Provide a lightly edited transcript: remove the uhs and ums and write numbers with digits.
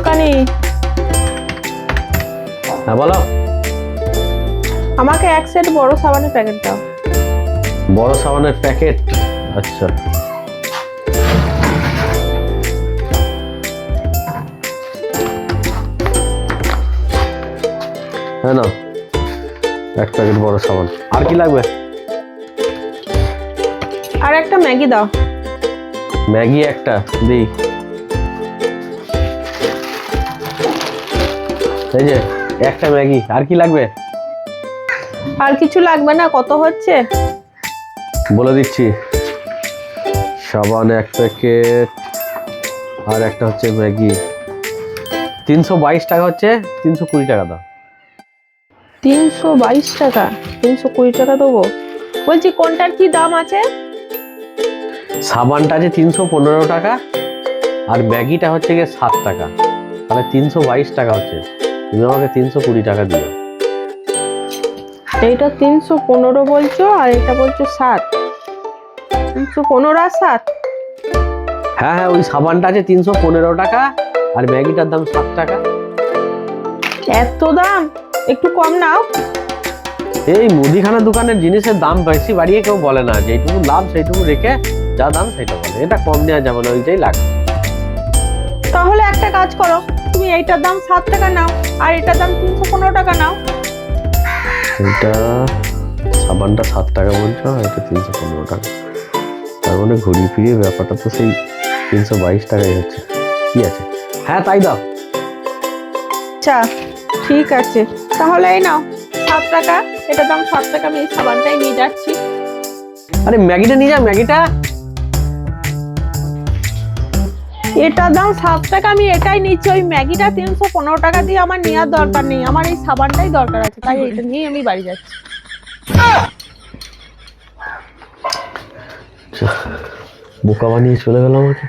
দোকানি, হ্যাঁ বলো। আমাকে এক সেট বড় সাবানের প্যাকেট দাও। বড় সাবানের প্যাকেট? আচ্ছা, হ্যাঁ না, এক প্যাকেট বড় সাবান। আর কি লাগবে? আর একটা ম্যাগি দাও। ম্যাগি একটা দিই। এই যে একটা ম্যাগি। আর কি লাগবে? আর কিছু লাগবে না। কত হচ্ছে? বলে দিচ্ছি, সাবান এক প্যাকেট আর একটা হচ্ছে ম্যাগি, 322 টাকা হচ্ছে। 320 টাকা দাও। 322 টাকা? 320 টাকা দেবো? বলছি কোনটার কি দাম আছে? সাবানটা আছে 315 টাকা আর ম্যাগিটা হচ্ছে গিয়ে 7 টাকা, তাহলে 322 টাকা হচ্ছে। তুমি আমাকে 320 টাকা দিও। এইটা 315 বলছো আর এটা বলছো 7। 315 আর 7? হ্যাঁ হ্যাঁ, ওই সাবানটা আছে 315 টাকা আর ম্যাগিটার দাম 7 টাকা। এত দাম? একটু কম নাও। এই মুদিখানা দোকানের জিনিসের দাম বেশি বাড়িয়ে কেউ বলে না, যেটুকু লাভ সেইটুকু রেখে যা দাম সেটা বলে। এটা কম নেওয়া যাবে না, ওইটাই লাগবে। তাহলে একটা কাজ করো, তুমি এইটার দাম 7 টাকা নাও আর এটার দাম 315 টাকা নাও। এটা সাবানটা 7 টাকা বলছো, এটা 315 টাকা, তার মানে ঘুরিয়ে ফিরিয়ে ব্যাপারটা তো সেই 322 টাকাই হচ্ছে। কি আছে? হ্যাঁ তাই দাও। আচ্ছা ঠিক আছে, তাহলে এই নাও 7 টাকা। এটার দাম 7 টাকা, আমি এই সাবানটাই নিয়ে যাচ্ছি। আরে ম্যাগিটা নিয়ে যা, ম্যাগিটা। এটার দাম 7 টাকা, আমি এটাই নিচ্ছি। ওই ম্যাগিটা 315 টাকা দিয়ে আমার নেওয়ার দরকার নেই, আমার এই সাবানটাই দরকার আছে, তাই এটা নিয়ে আমি বাড়ি যাচ্ছি। বোকা বানিয়ে চলে গেল আমাকে।